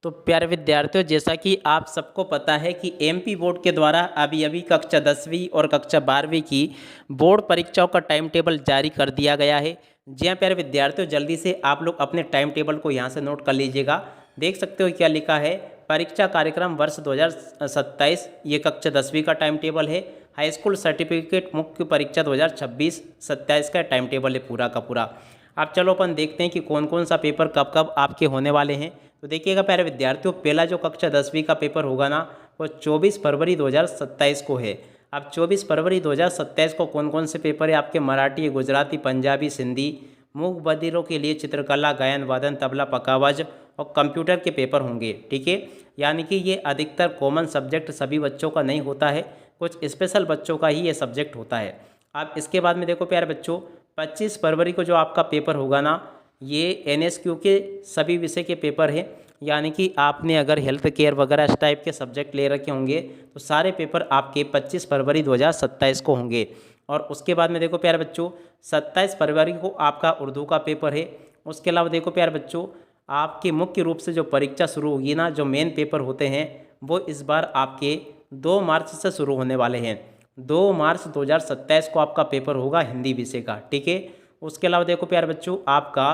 तो प्यारे विद्यार्थियों, जैसा कि आप सबको पता है कि एमपी बोर्ड के द्वारा अभी अभी कक्षा 10वीं और कक्षा 12वीं की बोर्ड परीक्षाओं का टाइम टेबल जारी कर दिया गया है। जी हाँ प्यारे विद्यार्थियों, जल्दी से आप लोग अपने टाइम टेबल को यहाँ से नोट कर लीजिएगा। देख सकते हो क्या लिखा है, परीक्षा कार्यक्रम वर्ष 2027, ये कक्षा 10वीं का टाइम टेबल है। हाई स्कूल सर्टिफिकेट मुख्य परीक्षा 2026-27 का टाइम टेबल है पूरा का पूरा। अब चलो अपन देखते हैं कि कौन कौन सा पेपर कब कब आपके होने वाले हैं। तो देखिएगा प्यारे विद्यार्थियों, पहला जो कक्षा 10वीं का पेपर होगा ना, वो 24 फरवरी 2027 को है। अब 24 फरवरी 2027 को कौन कौन से पेपर है आपके, मराठी, गुजराती, पंजाबी, सिंधी, मूक बधिरों के लिए चित्रकला, गायन वादन, तबला, पखावज और कंप्यूटर के पेपर होंगे। ठीक है, यानी कि ये अधिकतर कॉमन सब्जेक्ट सभी बच्चों का नहीं होता है, कुछ स्पेशल बच्चों का ही ये सब्जेक्ट होता है। अब इसके बाद में देखो प्यारे बच्चों, 25 फरवरी को जो आपका पेपर होगा ना, ये एनएसक्यू के सभी विषय के पेपर हैं। यानी कि आपने अगर हेल्थ केयर वगैरह इस टाइप के सब्जेक्ट ले रखे होंगे तो सारे पेपर आपके 25 फरवरी 2027 को होंगे। और उसके बाद में देखो प्यारे बच्चों, 27 फरवरी को आपका उर्दू का पेपर है। उसके अलावा देखो प्यारे बच्चों, आपकी मुख्य रूप से जो परीक्षा शुरू होगी ना, जो मेन पेपर होते हैं, वो इस बार आपके 2 मार्च से शुरू होने वाले हैं। 2 मार्च 2027 को आपका पेपर होगा हिंदी विषय का। ठीक है, उसके अलावा देखो प्यारे बच्चों, आपका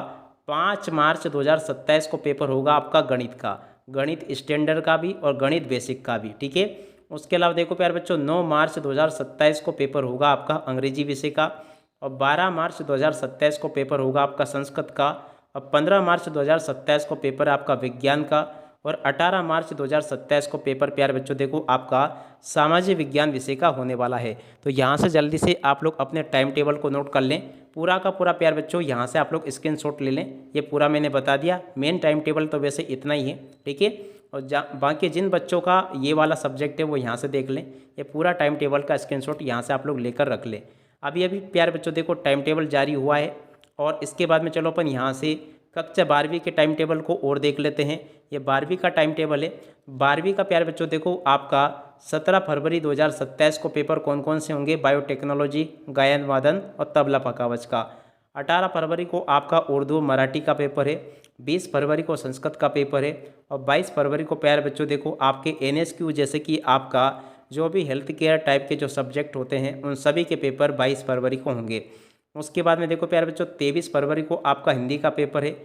5 मार्च 2027 को पेपर होगा आपका गणित का, गणित स्टैंडर्ड का भी और गणित बेसिक का भी। ठीक है, उसके अलावा देखो प्यारे बच्चों, 9 मार्च 2027 को पेपर होगा आपका अंग्रेजी विषय का, और 12 मार्च 2027 को पेपर होगा आपका संस्कृत का, और 15 मार्च 2027 को पेपर आपका विज्ञान का, और 18 मार्च 2027 को पेपर प्यारे बच्चों देखो आपका सामाजिक विज्ञान विषय का होने वाला है। तो यहाँ से जल्दी से आप लोग अपने टाइम टेबल को नोट कर लें, पूरा का पूरा प्यारे बच्चों यहाँ से आप लोग स्क्रीनशॉट ले लें। ये पूरा मैंने बता दिया, मेन टाइम टेबल तो वैसे इतना ही है। ठीक है, और बाकी जिन बच्चों का ये वाला सब्जेक्ट है वो यहाँ से देख लें, ये पूरा टाइम टेबल का स्क्रीनशॉट यहाँ से आप लोग लेकर रख लें। अभी अभी प्यारे बच्चों देखो टाइम टेबल जारी हुआ है, और इसके बाद में चलो अपन यहाँ से कक्षा 12वीं के टाइम टेबल को और देख लेते हैं। ये 12वीं का टाइम टेबल है। 12वीं का प्यारे बच्चों देखो आपका 17 फरवरी 2027 को पेपर कौन कौन से होंगे, बायोटेक्नोलॉजी, गायन वादन और तबला पखावज का। 18 फरवरी को आपका उर्दू मराठी का पेपर है। 20 फरवरी को संस्कृत का पेपर है, और 22 फरवरी को प्यारे बच्चों देखो आपके एनएसक्यू जैसे कि आपका जो भी हेल्थ केयर टाइप के जो सब्जेक्ट होते हैं उन सभी के पेपर 22 फरवरी को होंगे। उसके बाद में देखो प्यारे बच्चों, 23 फरवरी को आपका हिंदी का पेपर है।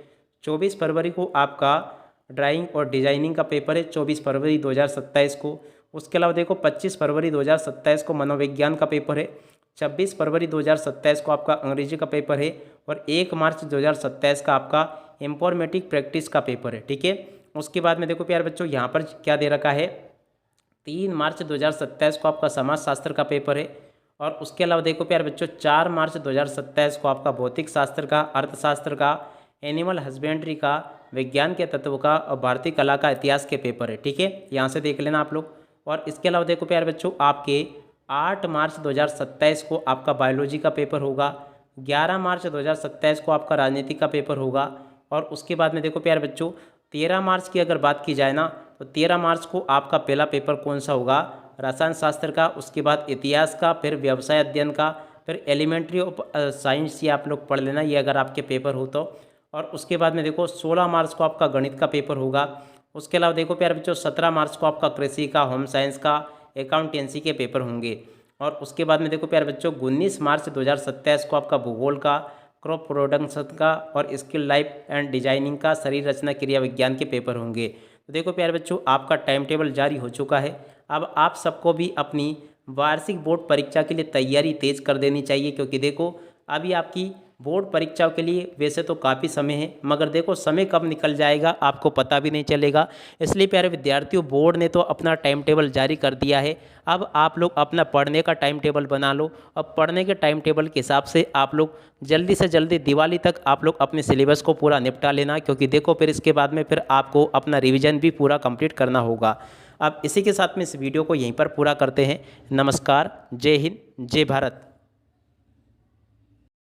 24 फरवरी को आपका ड्राइंग और डिजाइनिंग का पेपर है, 24 फरवरी 2027 को। उसके अलावा देखो 25 फरवरी 2027 को मनोविज्ञान का पेपर है। 26 फरवरी 2027 को आपका अंग्रेजी का पेपर है, और 1 मार्च 2027 का आपका इंफॉर्मेटिक प्रैक्टिस का पेपर है। ठीक है, उसके बाद में देखो प्यारे बच्चों यहाँ पर क्या दे रखा है, 3 मार्च 2027 को आपका समाजशास्त्र का पेपर है, और उसके अलावा देखो प्यारे बच्चों 4 मार्च 2027 को आपका भौतिक शास्त्र का, अर्थशास्त्र का, एनिमल हस्बेंड्री का, विज्ञान के तत्व का और भारतीय कला का इतिहास के पेपर है। ठीक है, यहाँ से देख लेना आप लोग। और इसके अलावा देखो प्यारे बच्चों, आपके 8 मार्च 2027 को आपका बायोलॉजी का पेपर होगा। 11 मार्च 2027 को आपका राजनीति का पेपर होगा। और उसके बाद में देखो प्यारे बच्चों, 13 मार्च की अगर बात की जाए ना, तो 13 मार्च को आपका पहला पेपर कौन सा होगा, रसायन शास्त्र का, उसके बाद इतिहास का, फिर व्यवसाय अध्ययन का, फिर एलिमेंट्री ऑफ साइंस, ये आप लोग पढ़ लेना ये अगर आपके पेपर हो तो। और उसके बाद में देखो 16 मार्च को आपका गणित का पेपर होगा। उसके अलावा देखो प्यारे बच्चों 17 मार्च को आपका कृषि का, होम साइंस का, अकाउंटेंसी के पेपर होंगे। और उसके बाद में देखो प्यारे बच्चों 19 मार्च 2027 को आपका भूगोल का, क्रॉप प्रोडक्शन का और स्किल लाइफ एंड डिजाइनिंग का, शरीर रचना क्रिया विज्ञान के पेपर होंगे। तो देखो प्यारे बच्चों, आपका टाइम टेबल जारी हो चुका है। अब आप सबको भी अपनी वार्षिक बोर्ड परीक्षा के लिए तैयारी तेज कर देनी चाहिए, क्योंकि देखो अभी आपकी बोर्ड परीक्षाओं के लिए वैसे तो काफ़ी समय है, मगर देखो समय कब निकल जाएगा आपको पता भी नहीं चलेगा। इसलिए प्यारे विद्यार्थियों, बोर्ड ने तो अपना टाइम टेबल जारी कर दिया है। अब आप लोग अपना पढ़ने का टाइम टेबल बना लो। अब पढ़ने के टाइम टेबल के हिसाब से आप लोग जल्दी से जल्दी दिवाली तक आप लोग अपने सिलेबस को पूरा निपटा लेना, क्योंकि देखो फिर इसके बाद में फिर आपको अपना रिविज़न भी पूरा कंप्लीट करना होगा। अब इसी के साथ में इस वीडियो को यहीं पर पूरा करते हैं। नमस्कार, जय हिंद, जय भारत।